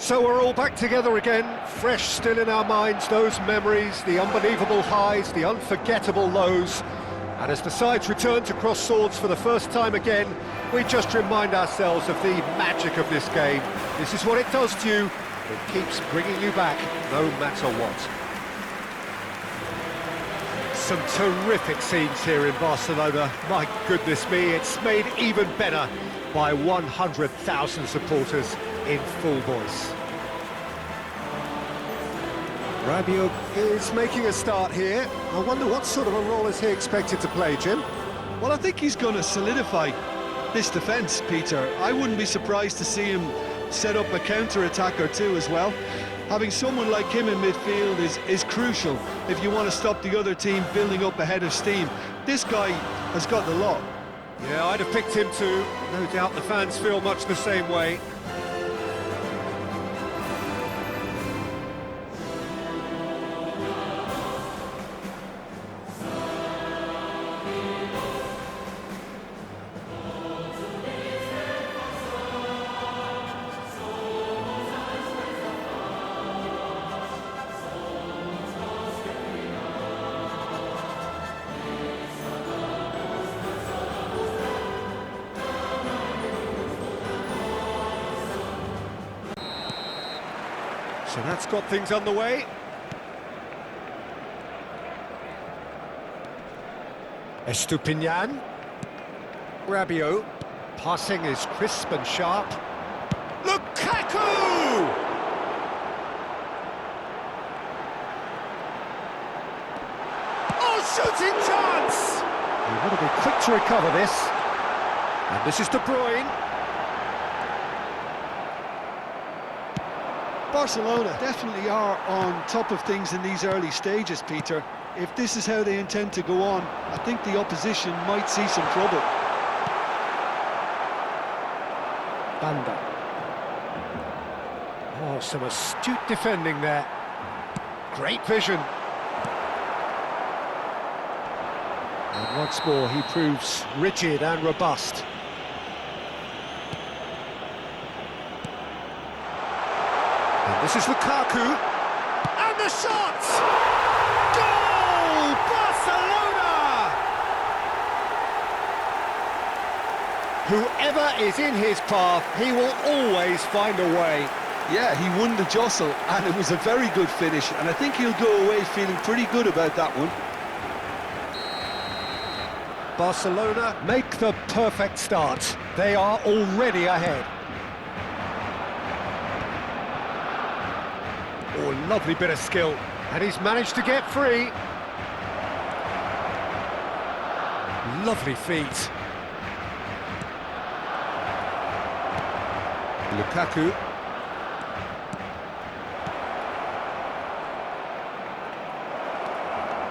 So we're all back together again, fresh still in our minds, those memories, the unbelievable highs, the unforgettable lows. And as the sides return to cross swords for the first time again, we just remind ourselves of the magic of this game. This is what it does to you. It keeps bringing you back, no matter what. Some terrific scenes here in Barcelona. My goodness me, it's made even better by 100,000 supporters in full voice. Rabiot is making a start here. I wonder what sort of a role is he expected to play, Jim? Well, I think he's going to solidify this defence, Peter. I wouldn't be surprised to see him set up a counter-attack or two as well. Having someone like him in midfield is crucial if you want to stop the other team building up ahead of steam. This guy has got the lot. Yeah, I'd have picked him too. No doubt the fans feel much the same way. So that's got things underway. Estupiñán. Rabiot. Passing is crisp and sharp. Lukaku! Oh, shooting chance! He want to be quick to recover this. And this is De Bruyne. Barcelona definitely are on top of things in these early stages, Peter. If this is how they intend to go on, I think the opposition might see some trouble. Banda. Oh, some astute defending there. Great vision. And once more he proves rigid and robust. And this is Lukaku, and the shot! Goal! Barcelona! Whoever is in his path, he will always find a way. Yeah, he won the jostle, and it was a very good finish, and I think he'll go away feeling pretty good about that one. Barcelona make the perfect start. They are already ahead. Oh, lovely bit of skill. And he's managed to get free. Lovely feet. Lukaku.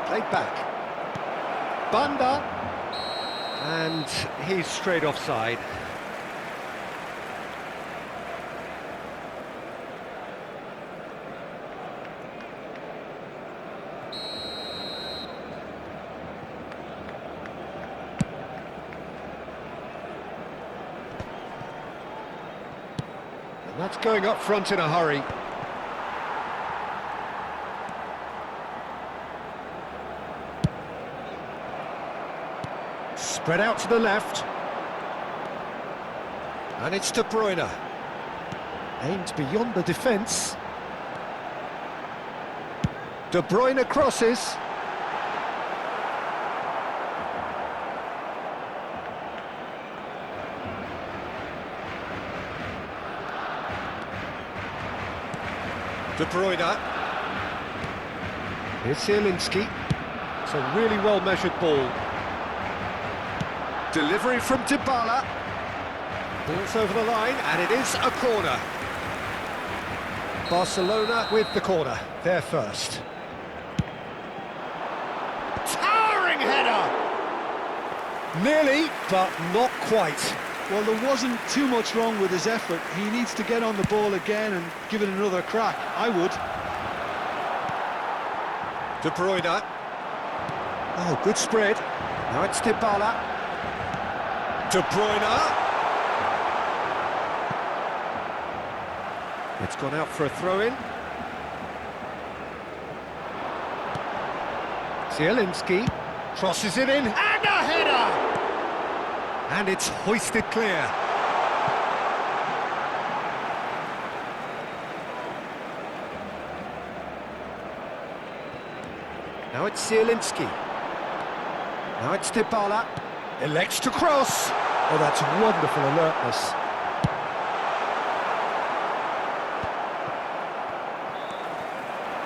Played back. Banda. And he's straight offside. And that's going up front in a hurry. Spread out to the left. And it's De Bruyne. Aimed beyond the defence. De Bruyne crosses. De Bruyne. Here's Zielinski. It's a really well-measured ball. Delivery from Dybala. Ball's over the line, and it is a corner. Barcelona with the corner, they're first. Towering header! Nearly, but not quite. Well, there wasn't too much wrong with his effort. He needs to get on the ball again and give it another crack. I would. De Bruyne. Oh, good spread. Now it's Dybala. De Bruyne. It's gone out for a throw-in. Zielinski crosses it in, and a header! And it's hoisted clear. Now it's Zielinski. Now it's Dybala. Elects to cross. Oh, that's wonderful alertness.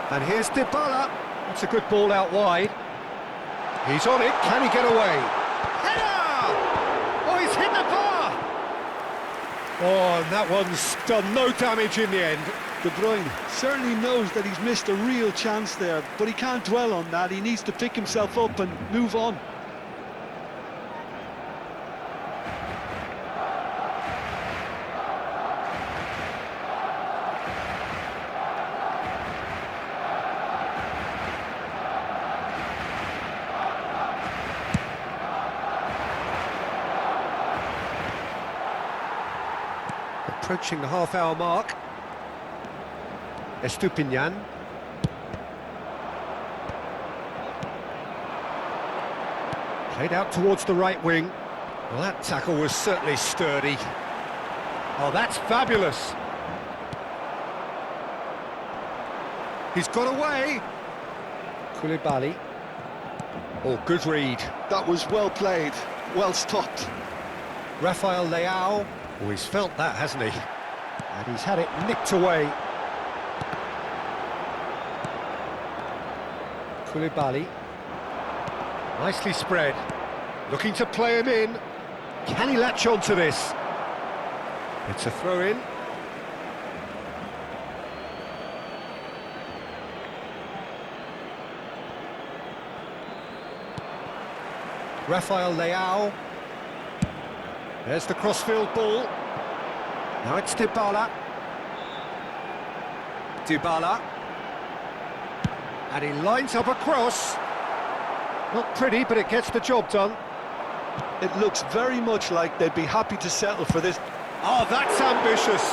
And here's Dybala. That's a good ball out wide. He's on it. Can he get away? Header! Oh, he's hit the bar! Oh, and that one's done no damage in the end. De Bruyne certainly knows that he's missed a real chance there, but he can't dwell on that. He needs to pick himself up and move on. Approaching the half-hour mark. Estupiñán. Played out towards the right wing. Well, that tackle was certainly sturdy. Oh, that's fabulous. He's got away. Koulibaly. Oh, good read. That was well played, well stopped. Rafael Leao. Oh, he's felt that, hasn't he? And he's had it nicked away. Koulibaly. Nicely spread. Looking to play him in. Can he latch on to this? It's a throw-in. Rafael Leao. There's the crossfield ball. Now it's Dybala. Dybala. And he lines up a cross. Not pretty, but it gets the job done. It looks very much like they'd be happy to settle for this. Oh, that's ambitious.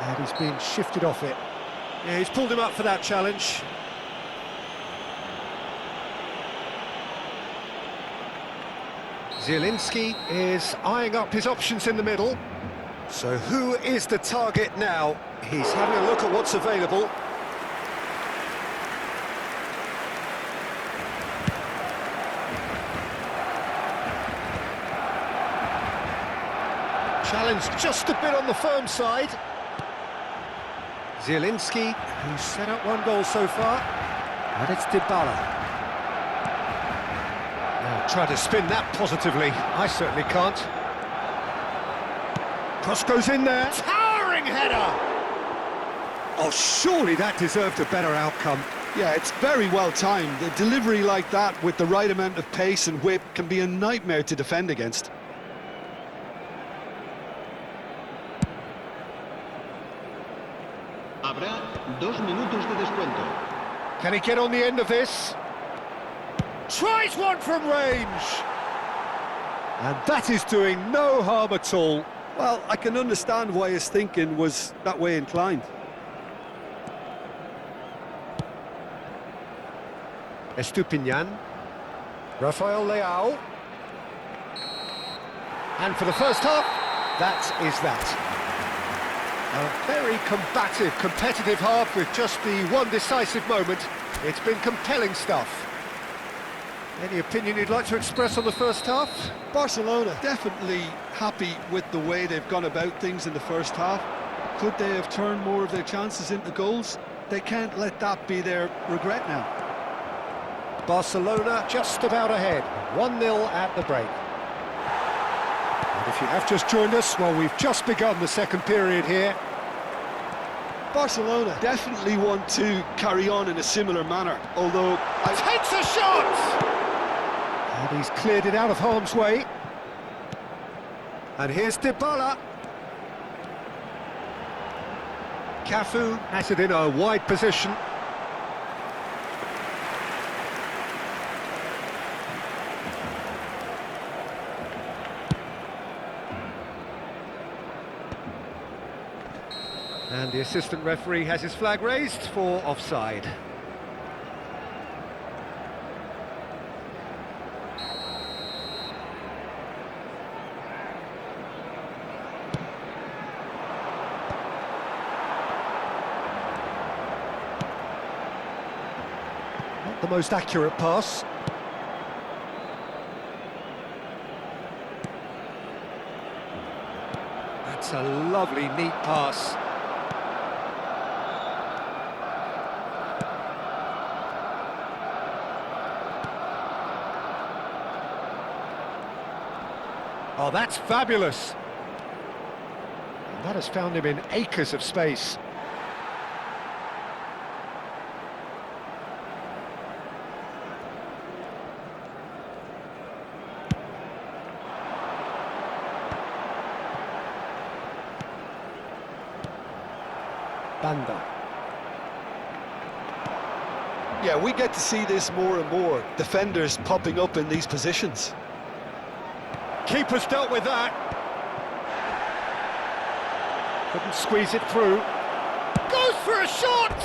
And he's been shifted off it. Yeah, he's pulled him up for that challenge. Zielinski is eyeing up his options in the middle. So who is the target now? He's having a look at what's available. Challenge just a bit on the firm side. Zielinski, who's set up one goal so far, and it's Dybala. Now try to spin that positively. I certainly can't. Cross goes in there. Towering header! Oh, surely that deserved a better outcome. Yeah, it's very well timed. A delivery like that with the right amount of pace and whip can be a nightmare to defend against. Habrá 2 minutos de descuento. Can he get on the end of this? Tries one from range! And that is doing no harm at all. Well, I can understand why his thinking was that way inclined. Estupiñán. Rafael Leao. And for the first half, that is that. A very combative, competitive half with just the one decisive moment. It's been compelling stuff. Any opinion you'd like to express on the first half? Barcelona definitely happy with the way they've gone about things in the first half. Could they have turned more of their chances into goals? They can't let that be their regret now. Barcelona just about ahead, 1-0 at the break. And if you have just joined us, well, we've just begun the second period here. Barcelona definitely want to carry on in a similar manner, although... Takes a shot! And he's cleared it out of harm's way. And here's Dybala. Cafu has it in a wide position. And the assistant referee has his flag raised for offside. Not the most accurate pass. That's a lovely, neat pass. Oh, that's fabulous. And that has found him in acres of space. Banda. Yeah, we get to see this more and more. Defenders popping up in these positions. Keeper's dealt with that. Couldn't squeeze it through. Goes for a shot!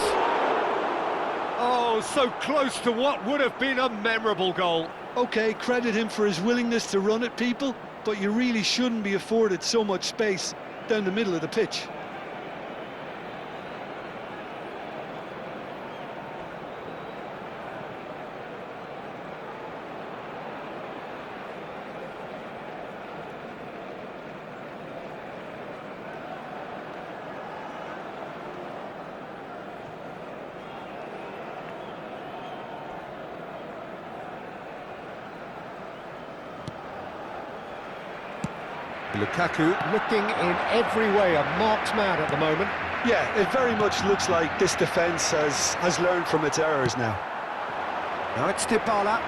Oh, so close to what would have been a memorable goal. Okay, credit him for his willingness to run at people, but you really shouldn't be afforded so much space down the middle of the pitch. Lukaku looking in every way a marked man at the moment. Yeah, it very much looks like this defence has learned from its errors now. Now it's Dybala.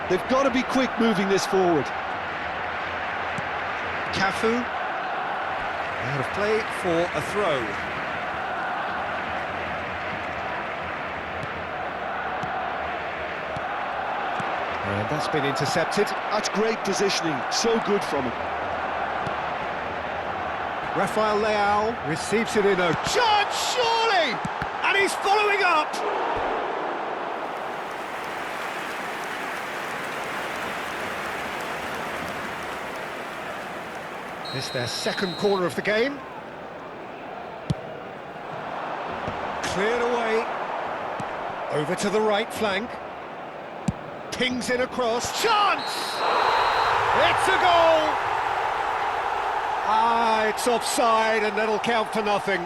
They've got to be quick moving this forward. Cafu. Out of play for a throw. And that's been intercepted. That's great positioning, so good from him. Rafael Leao receives it in a chance, surely! And he's following up! This is their second corner of the game. Cleared away. Over to the right flank. Pings in across. Chance! It's a goal! Ah, it's offside, and that'll count for nothing.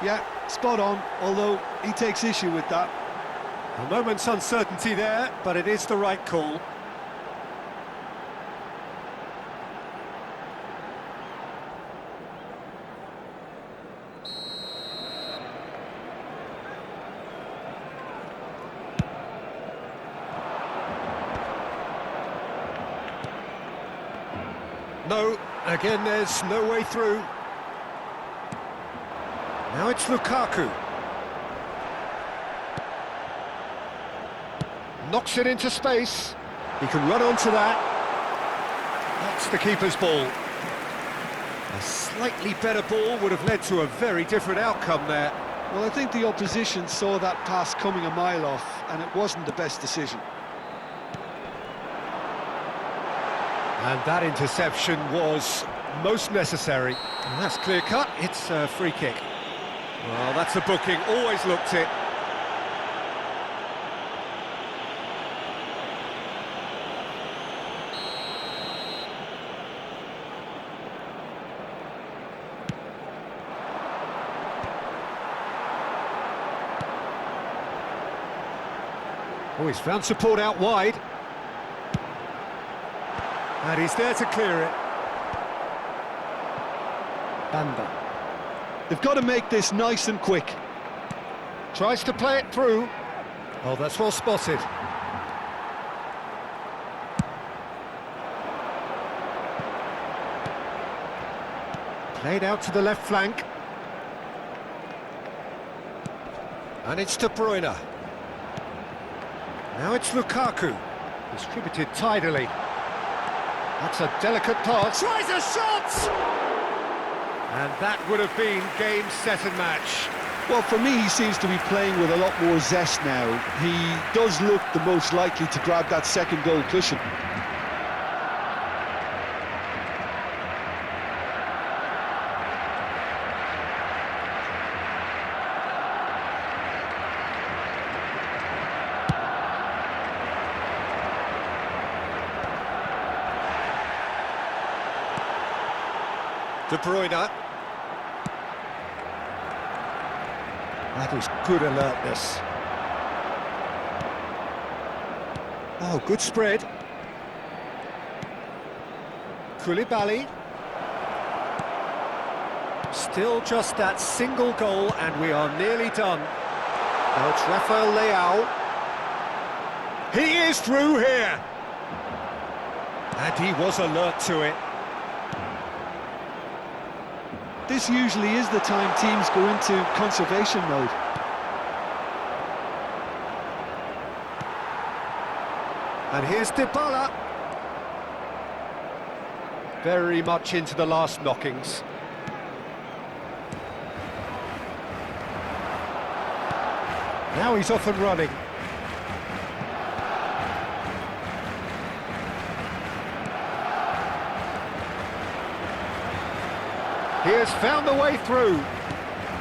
Yeah, spot on, although he takes issue with that. A moment's uncertainty there, but it is the right call. No, again there's no way through. Now it's Lukaku. Knocks it into space. He can run onto that. That's the keeper's ball. A slightly better ball would have led to a very different outcome there. Well, I think the opposition saw that pass coming a mile off, and it wasn't the best decision. And that interception was most necessary. And that's clear cut, it's a free kick. Well, that's a booking, always looked it. Oh, he's found support out wide. And he's there to clear it. Banda. They've got to make this nice and quick. Tries to play it through. Oh, that's well spotted. Played out to the left flank. And it's De Bruyne. Now it's Lukaku. Distributed tidily. That's a delicate pass. Tries a shot! And That would have been game, set and match. Well, for me, he seems to be playing with a lot more zest now. He does look the most likely to grab that second goal cushion. De Bruyne. That is good alertness. Oh, good spread. Koulibaly. Still just that single goal and we are nearly done. Now it's Rafael Leao. He is through here. And he was alert to it. This usually is the time teams go into conservation mode. And here's Dybala. Very much into the last knockings. Now he's off and running. He has found the way through,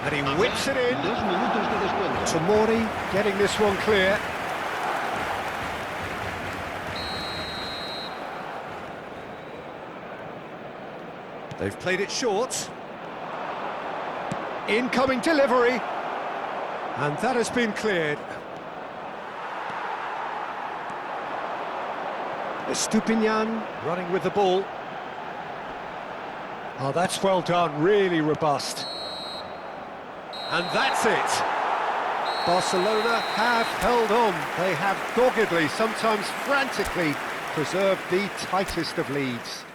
and he whips it in. 2 minutos de descuento. Tomori getting this one clear. They've played it short. Incoming delivery, and that has been cleared. Estupinian running with the ball. Oh, that's well done, really robust. And that's it. Barcelona have held on. They have doggedly, sometimes frantically, preserved the tightest of leads.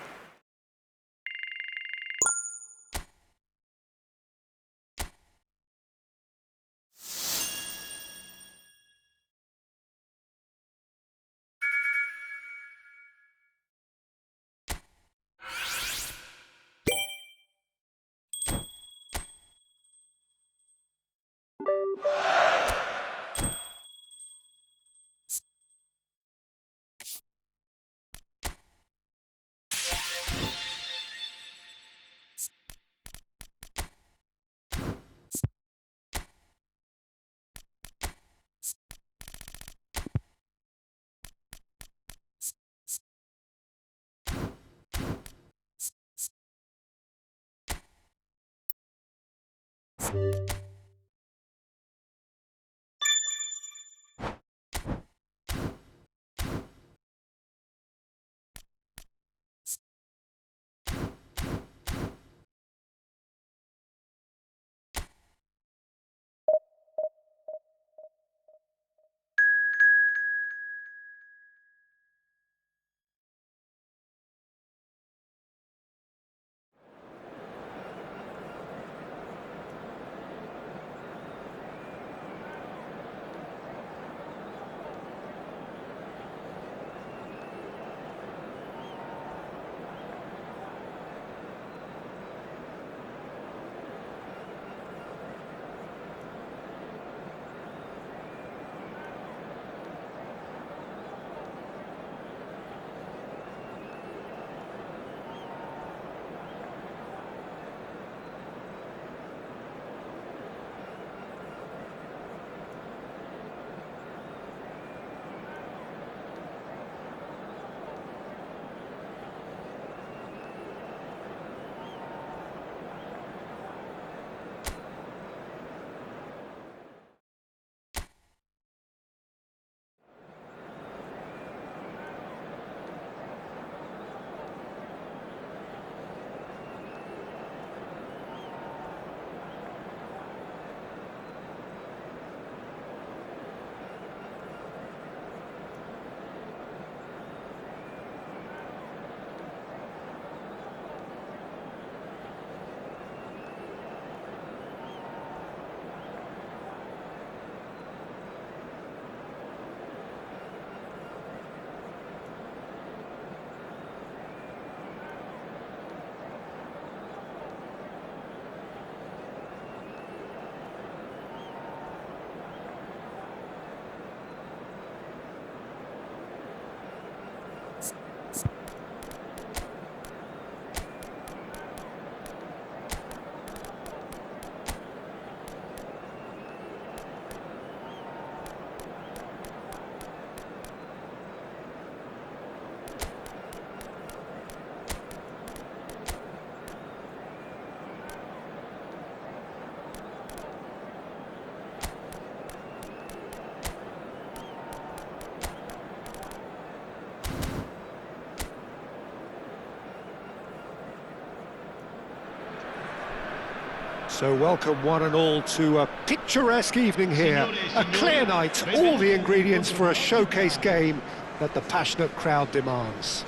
So welcome one and all to a picturesque evening here. A clear night, all the ingredients for a showcase game that the passionate crowd demands.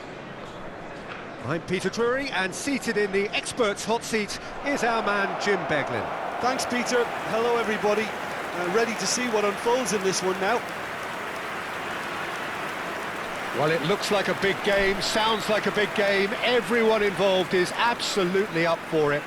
I'm Peter Drury, and seated in the experts' hot seat is our man Jim Beglin. Thanks, Peter. Hello, everybody. Ready to see what unfolds in this one now. Well, it looks like a big game, sounds like a big game. Everyone involved is absolutely up for it.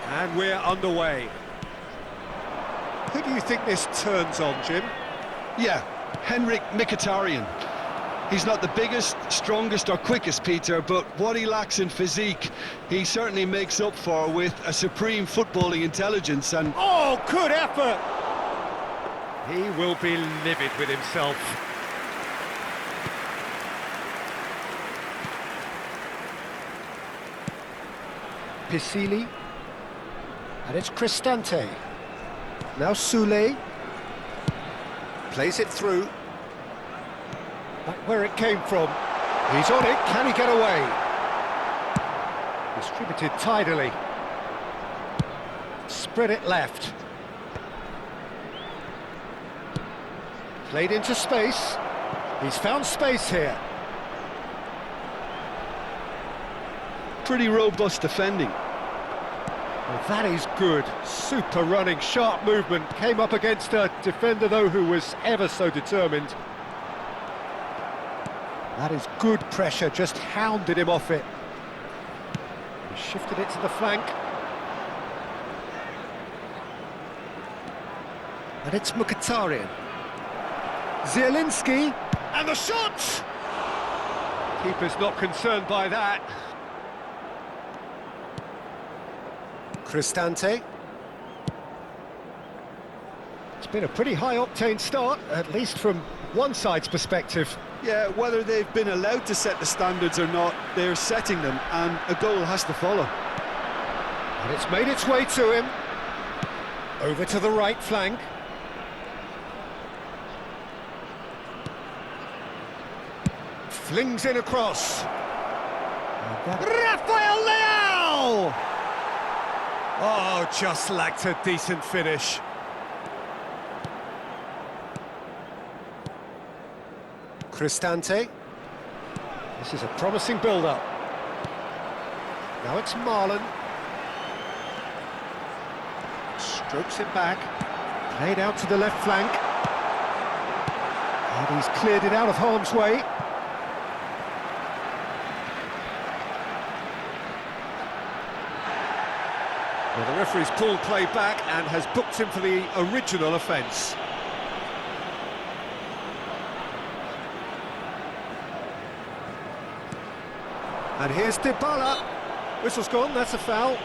And we're underway. Who do you think this turns on, Jim? Yeah, Henrik Mkhitaryan. He's not the biggest, strongest or quickest, Peter, but what he lacks in physique, he certainly makes up for with a supreme footballing intelligence and... Oh, good effort! He will be livid with himself. Pisili. And it's Cristante. Now Soulé. Plays it through. Back where it came from. He's on it. Can he get away? Distributed tidily. Spread it left. Played into space. He's found space here. Pretty robust defending. Well, that is good. Super running, sharp movement. Came up against a defender, though, who was ever so determined. That is good pressure, just hounded him off it. He shifted it to the flank. And it's Mkhitaryan. Zielinski, and the shot! Keeper's not concerned by that. Cristante. It's been a pretty high-octane start, at least from one side's perspective. Yeah, whether they've been allowed to set the standards or not, they're setting them, and a goal has to follow. And it's made its way to him. Over to the right flank. Flings in across. Rafael Leao! Oh, just lacked a decent finish. Cristante. This is a promising build-up. Now it's Marlon. Strokes it back. Played out to the left flank. And he's cleared it out of harm's way. Well, the referee's pulled play back and has booked him for the original offence. And here's Dybala. Whistle's gone, that's a foul.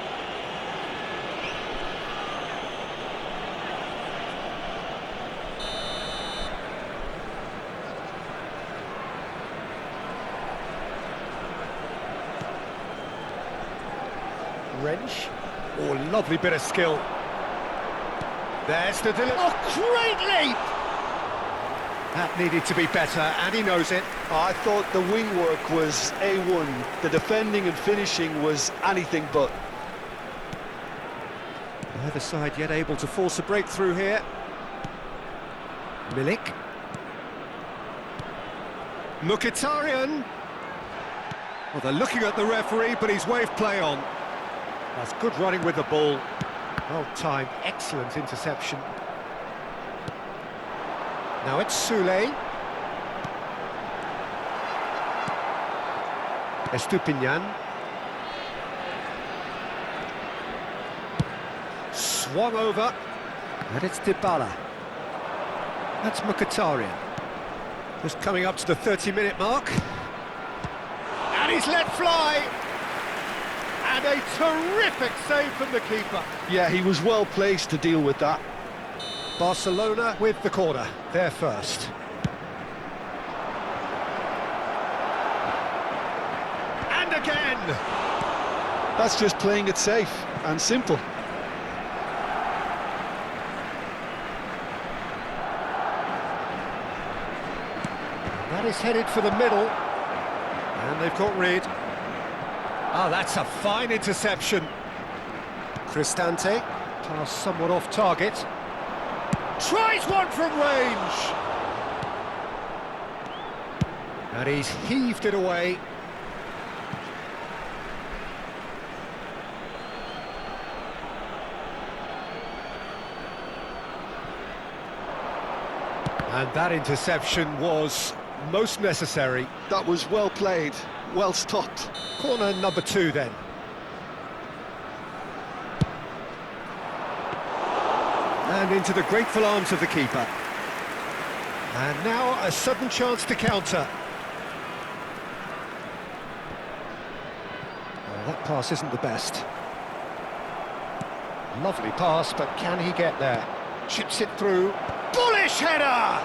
Wrench. Oh, lovely bit of skill. There's the delivery. Oh, great leap! That needed to be better, and he knows it. I thought the wing work was A1. The defending and finishing was anything but. Neither side yet able to force a breakthrough here. Milik. Mkhitaryan. Well, they're looking at the referee, but he's waved play on. That's good running with the ball. Well timed, excellent interception. Now it's Soulé. Estupinian. Swung over. And it's Dybala. That's Mkhitaryan. Just coming up to the 30-minute mark. And he's let fly. And a terrific save from the keeper. Yeah, he was well placed to deal with that. Barcelona with the corner, they're first. And again! That's just playing it safe and simple. That is headed for the middle. And they've got rid. Ah, that's a fine interception. Cristante, pass somewhat off target. Tries one from range! And he's heaved it away. And that interception was most necessary. That was well played, well stopped. Corner number 2 then. And into the grateful arms of the keeper. And now a sudden chance to counter. Well, that pass isn't the best. Lovely pass, but can he get there? Chips it through. Bullish header!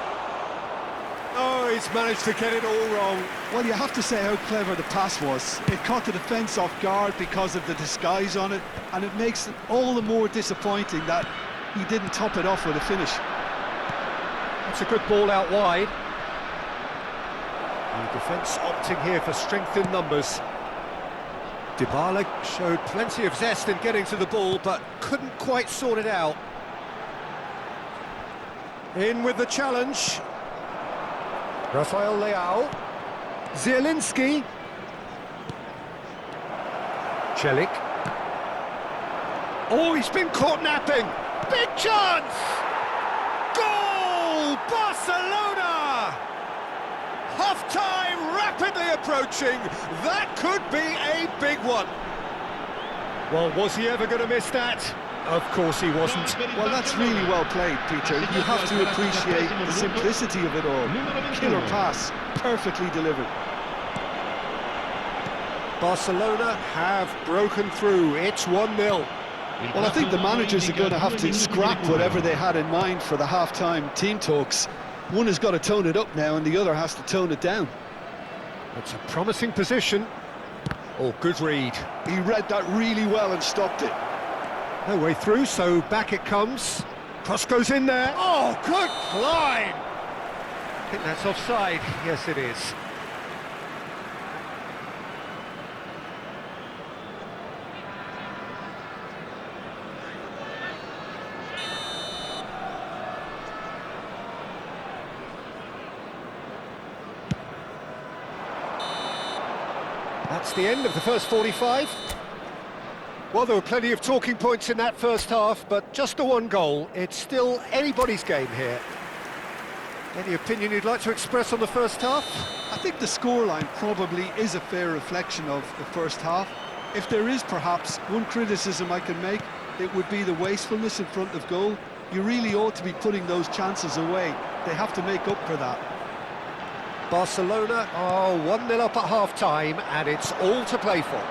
Oh, he's managed to get it all wrong. Well, you have to say how clever the pass was. It caught the defence off guard because of the disguise on it, and it makes it all the more disappointing that he didn't top it off with a finish. That's a good ball out wide. The defence opting here for strength in numbers. Dybala showed plenty of zest in getting to the ball, but couldn't quite sort it out. In with the challenge. Rafael Leao. Zielinski. Celik. Oh, he's been caught napping. Big chance! Goal! Barcelona! Half-time rapidly approaching. That could be a big one. Well, was he ever going to miss that? Of course he wasn't. Well, that's really well played, Peter. You have to appreciate the simplicity of it all. Killer pass, perfectly delivered. Barcelona have broken through. It's 1-0. Well, I think the managers are going to have to scrap whatever they had in mind for the half-time team talks. One has got to tone it up now and the other has to tone it down. It's a promising position. Oh, good read. He read that really well and stopped it. No way through, so back it comes. Cross goes in there. Oh, good climb! I think that's offside. Yes, it is. That's the end of the first 45. Well, there were plenty of talking points in that first half, but just the one goal. It's still anybody's game here. Any opinion you'd like to express on the first half? I think the scoreline probably is a fair reflection of the first half. If there is perhaps one criticism I can make, it would be the wastefulness in front of goal. You really ought to be putting those chances away. They have to make up for that. Barcelona are 1-0 up at half-time, and it's all to play for.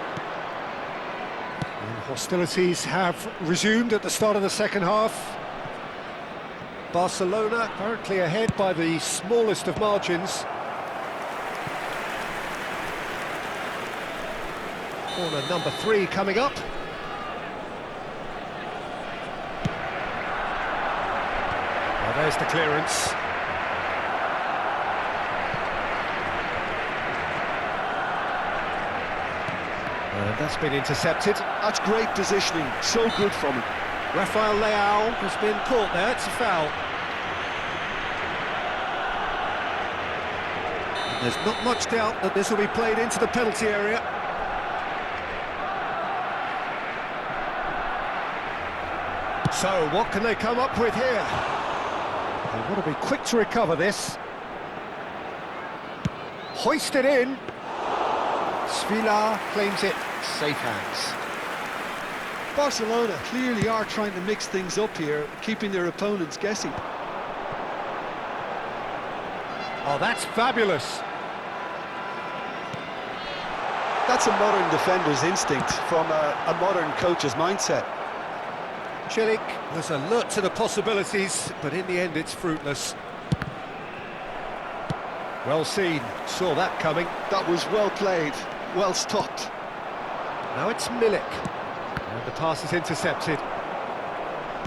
And hostilities have resumed at the start of the second half. Barcelona currently ahead by the smallest of margins. Corner number 3 coming up. Well, there's the clearance. That's been intercepted. That's great positioning, so good from him. Rafael Leao has been caught there, it's a foul. There's not much doubt that this will be played into the penalty area. So, what can they come up with here? They want to be quick to recover this. Hoisted in. Svila claims it. Safe hands. Barcelona clearly are trying to mix things up here, keeping their opponents guessing. Oh, that's fabulous. That's a modern defender's instinct from a modern coach's mindset. Cilic was alert to the possibilities, but in the end it's fruitless. Well seen, saw that coming. That was well played, well stopped. Now it's Milik. And the pass is intercepted.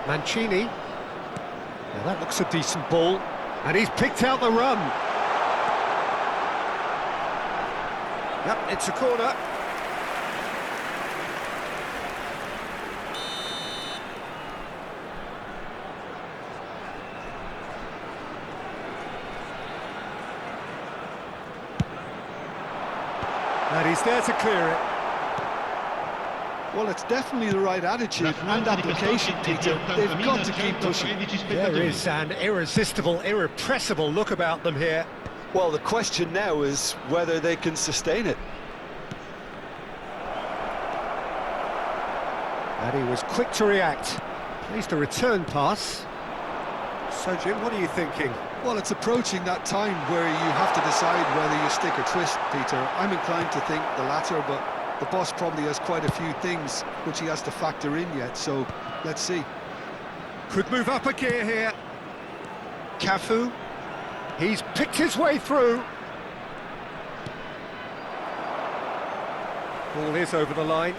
Mancini. Now that looks a decent ball. And he's picked out the run. Yep, it's a corner. And he's there to clear it. Well, it's definitely the right attitude and application, Peter. They've got to keep pushing. There is an irresistible, irrepressible look about them here. Well, the question now is whether they can sustain it. And he was quick to react. Plays the return pass. So, Jim, what are you thinking? Well, it's approaching that time where you have to decide whether you stick or twist, Peter. I'm inclined to think the latter, but the boss probably has quite a few things which he has to factor in yet, so let's see. Could move up a gear here. Cafu. He's picked his way through. Ball is over the line.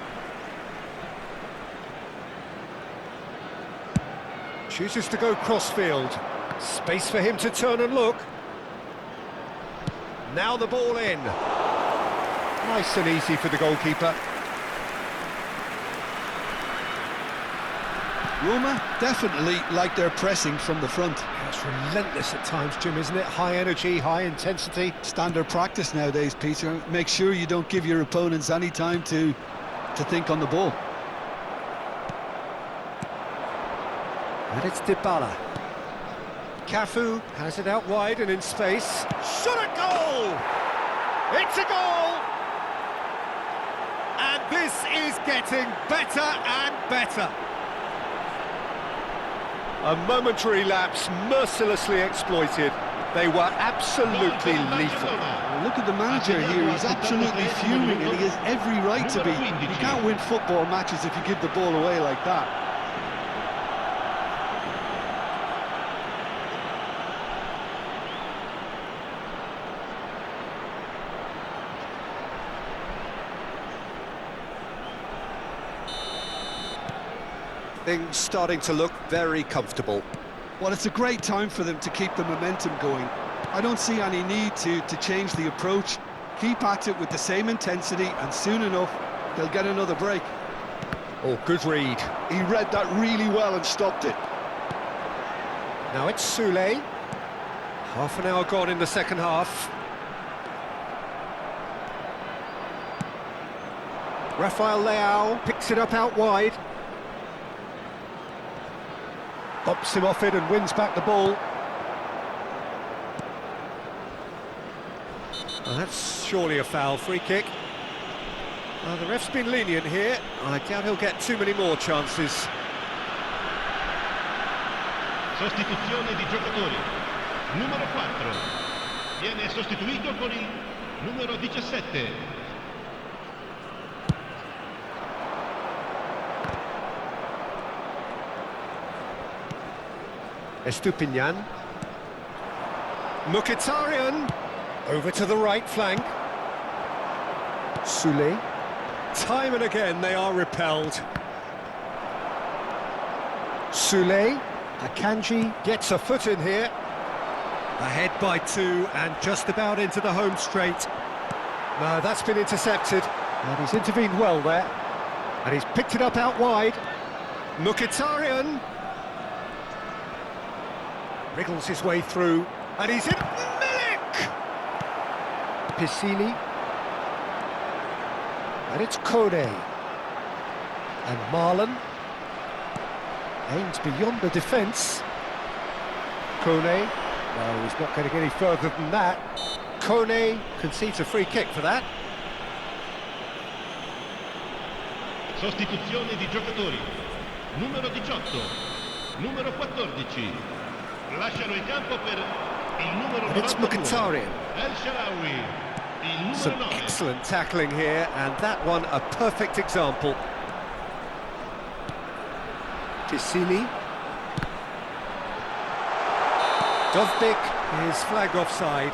Chooses to go crossfield. Space for him to turn and look. Now the ball in. Nice and easy for the goalkeeper. Roma definitely like their pressing from the front. It's relentless at times, Jim, isn't it? High energy, high intensity. Standard practice nowadays, Peter. Make sure you don't give your opponents any time to think on the ball. And it's Dybala. Cafu has it out wide and in space. Shot at goal! It's a goal! And this is getting better and better. A momentary lapse mercilessly exploited. They were absolutely lethal. Look at the manager here, he's absolutely fuming and he has every right to be. You can't win football matches if you give the ball away like that. Things starting to look very comfortable. Well, it's a great time for them to keep the momentum going. I don't see any need to change the approach. Keep at it with the same intensity and soon enough they'll get another break. Oh, good read. He read that really well and stopped it. Now it's Soulé. Half an hour gone in the second half. Rafael Leao picks it up out wide. Bops him off it and wins back the ball. Oh, that's surely a foul, free kick. The ref's been lenient here. I doubt he'll get too many more chances. Sostituzione di giocatori. Numero 4. Viene sostituito con il numero 17. Estupinian. Mkhitaryan. Over to the right flank. Soulé. Time and again they are repelled. Soulé. Akanji gets a foot in here. Ahead by 2 and just about into the home straight. No, that's been intercepted. And he's intervened well there. And he's picked it up out wide. Mkhitaryan. Wriggles his way through, and he's in. Milik! Piscini. And it's Kone. And Marlon aims beyond the defence. Kone, no, he's not getting any further than that. Kone concedes a free kick for that. Sostituzione di giocatori. Numero 18, numero 14. Lasciano il campo per il numero And it's 92. Mkhitaryan. El Shaarawy, il Some numero 9. excellent tackling here, and that one a perfect example. Piscini. Dovbyk is flagged offside.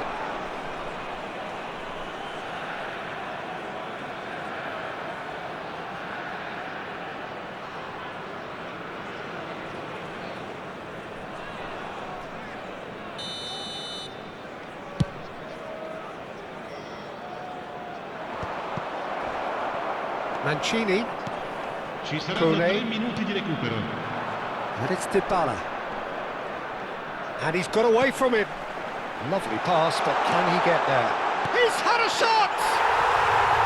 Mancini, Ci saranno Kone. 3 minuti di recupero. and it's Dybala. And he's got away from him. Lovely pass, but can he get there? He's had a shot!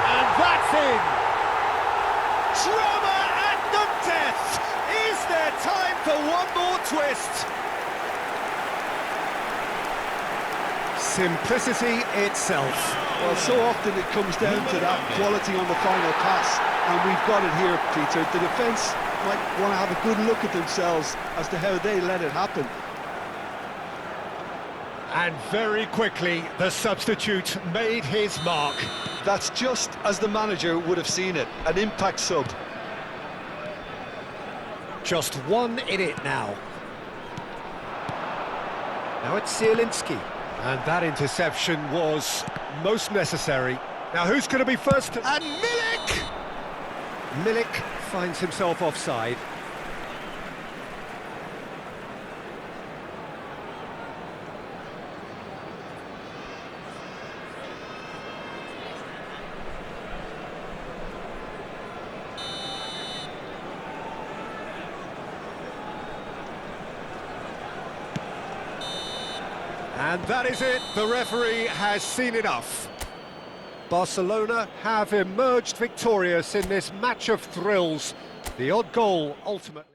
And that's in! Drama at the death! Is there time for one more twist? Simplicity itself. Well, so often it comes down to that quality on the final pass, and we've got it here, Peter. The defence might want to have a good look at themselves as to how they let it happen. And very quickly, the substitute made his mark. That's just as the manager would have seen it, an impact sub. Just one in it now. Now it's Zielinski. And that interception was most necessary. Now who's going to be first? And Milik! Milik finds himself offside. And that is it, the referee has seen enough. Barcelona have emerged victorious in this match of thrills. The odd goal ultimately.